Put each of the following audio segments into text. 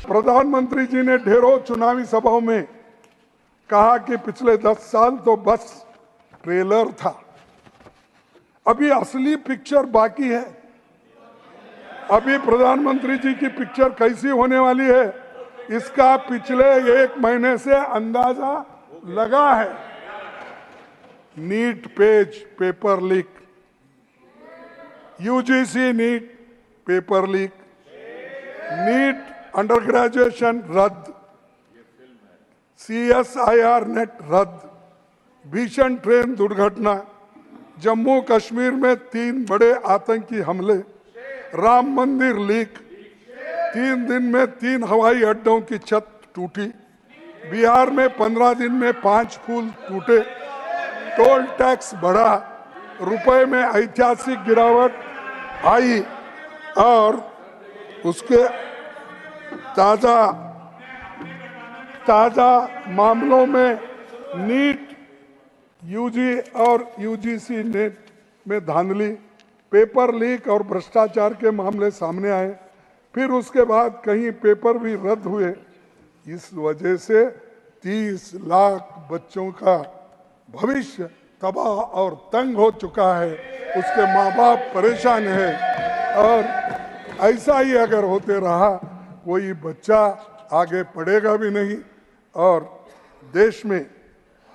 प्रधानमंत्री जी ने ढेरों चुनावी सभाओं में कहा कि पिछले 10 साल तो बस ट्रेलर था, अभी असली पिक्चर बाकी है। अभी प्रधानमंत्री जी की पिक्चर कैसी होने वाली है इसका पिछले 1 महीने से अंदाजा लगा है। NEET PG paper leak, UGC NEET paper leak, NEET under graduation रद्द, CSIR नेट रद्द, भीषण ट्रेन दुर्घटना, जम्मू कश्मीर में 3 बड़े आतंकी हमले, राम मंदिर लीक, 3 दिन में 3 हवाई अड्डों की छत टूटी, बिहार में 15 दिन में 5 पुल टूटे, टोल टैक्स बढ़ा, रुपए में ऐतिहासिक गिरावट आई और उसके ताजा मामलों में नीट यूजी और यूजीसी नेट में धांधली, पेपर लीक और भ्रष्टाचार के मामले सामने आए। फिर उसके बाद कहीं पेपर भी रद्द हुए। इस वजह से 30 लाख बच्चों का भविष्य तबाह और तंग हो चुका है, उसके माँ बाप परेशान है। और ऐसा ही अगर होते रहा कोई बच्चा आगे पढ़ेगा भी नहीं। और देश में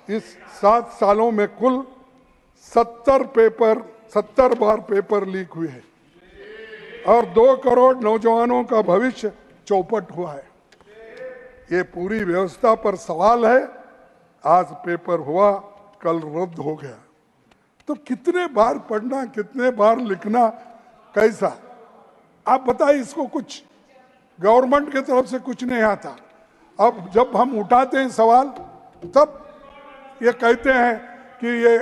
इस 7 सालों में कुल 70 बार पेपर लीक हुए हैं और 2 करोड़ नौजवानों का भविष्य चौपट हुआ है। ये पूरी व्यवस्था पर सवाल है। आज पेपर हुआ, कल रद्द हो गया, तो कितने बार पढ़ना, कितने बार लिखना, कैसा? आप बताइए। इसको कुछ गवर्नमेंट की तरफ से कुछ नहीं आता। अब जब हम उठाते हैं सवाल तब ये कहते हैं कि ये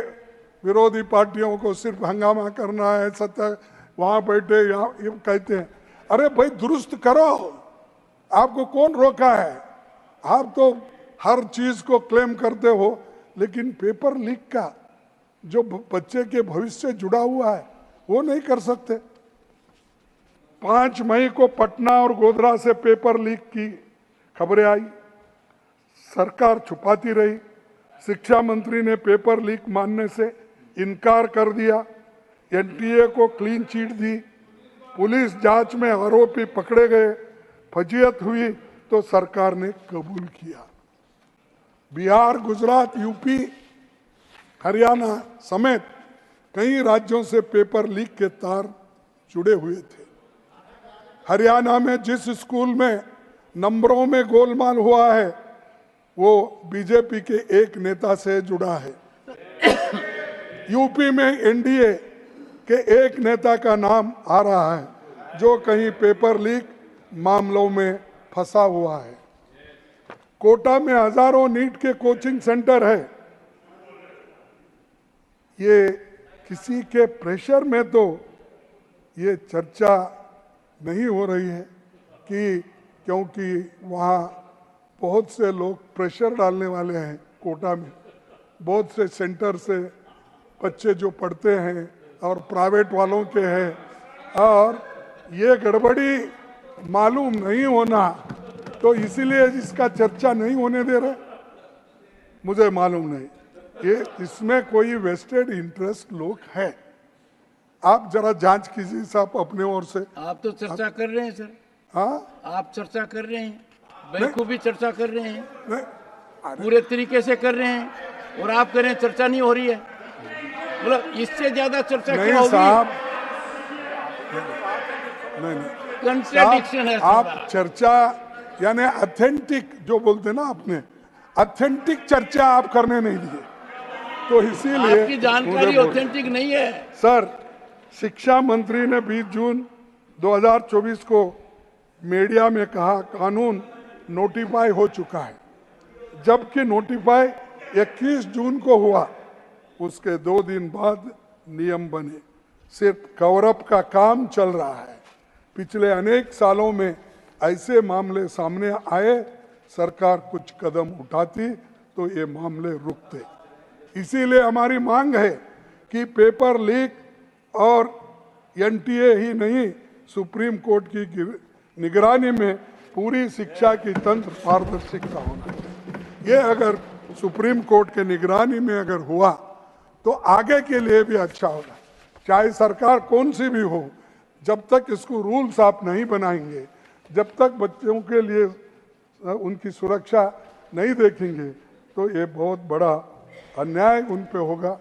विरोधी पार्टियों को सिर्फ हंगामा करना है, सत्ता वहां बैठे यहाँ, ये कहते हैं। अरे भाई दुरुस्त करो, आपको कौन रोका है? आप तो हर चीज को क्लेम करते हो, लेकिन पेपर लीक का जो बच्चे के भविष्य से जुड़ा हुआ है वो नहीं कर सकते। 5 मई को पटना और गोधरा से पेपर लीक की खबरें आई, सरकार छुपाती रही। शिक्षा मंत्री ने पेपर लीक मानने से इनकार कर दिया, NTA को क्लीन चिट दी, पुलिस जांच में आरोपी पकड़े गए, फजीयत हुई तो सरकार ने कबूल किया। बिहार, गुजरात, यूपी, हरियाणा समेत कई राज्यों से पेपर लीक के तार जुड़े हुए थे। हरियाणा में जिस स्कूल में नंबरों में गोलमाल हुआ है वो बीजेपी के एक नेता से जुड़ा है। यूपी में NDA के एक नेता का नाम आ रहा है जो कहीं पेपर लीक मामलों में फंसा हुआ है। कोटा में हजारों नीट के कोचिंग सेंटर है। ये किसी के प्रेशर में तो ये चर्चा नहीं हो रही है कि क्योंकि वहाँ बहुत से लोग प्रेशर डालने वाले हैं। कोटा में बहुत से सेंटर से बच्चे जो पढ़ते हैं और प्राइवेट वालों के हैं और ये गड़बड़ी मालूम नहीं होना, तो इसीलिए इसका चर्चा नहीं होने दे रहे। मुझे मालूम नहीं, ये इसमें कोई वेस्टेड इंटरेस्ट लोग हैं। आप जरा जांच कीजिए साहब अपने ओर से। आप तो चर्चा कर रहे हैं सर। हाँ, आप चर्चा कर रहे हैं, बैंकों भी चर्चा कर रहे हैं, नहीं, पूरे तरीके से कर रहे हैं, और आप कह रहे हैं चर्चा नहीं हो रही है। मतलब इससे ज्यादा चर्चा नहीं क्या होगी? साहब, नहीं, कंट्राडिक्शन है। आप चर्चा यानी ऑथेंटिक जो बोलते ना, आपने ऑथेंटिक चर्चा आप करने नहीं दिए, तो इसीलिए आपकी जानकारी ऑथेंटिक नहीं है सर। शिक्षा मंत्री ने 20 जून 2024 को मीडिया में कहा कानून नोटिफाई हो चुका है, जबकि नोटिफाई 21 जून को हुआ। उसके 2 दिन बाद नियम बने। सिर्फ कवर अप का काम चल रहा है। पिछले अनेक सालों में ऐसे मामले सामने आए, सरकार कुछ कदम उठाती तो ये मामले रुकते। इसीलिए हमारी मांग है कि पेपर लीक और NTA ही नहीं, सुप्रीम कोर्ट की निगरानी में पूरी शिक्षा की तंत्र पारदर्शिता होना चाहिए। ये अगर सुप्रीम कोर्ट के निगरानी में अगर हुआ तो आगे के लिए भी अच्छा होगा। चाहे सरकार कौन सी भी हो, जब तक इसको रूल्स आप नहीं बनाएंगे, जब तक बच्चों के लिए उनकी सुरक्षा नहीं देखेंगे, तो ये बहुत बड़ा अन्याय उन पे होगा।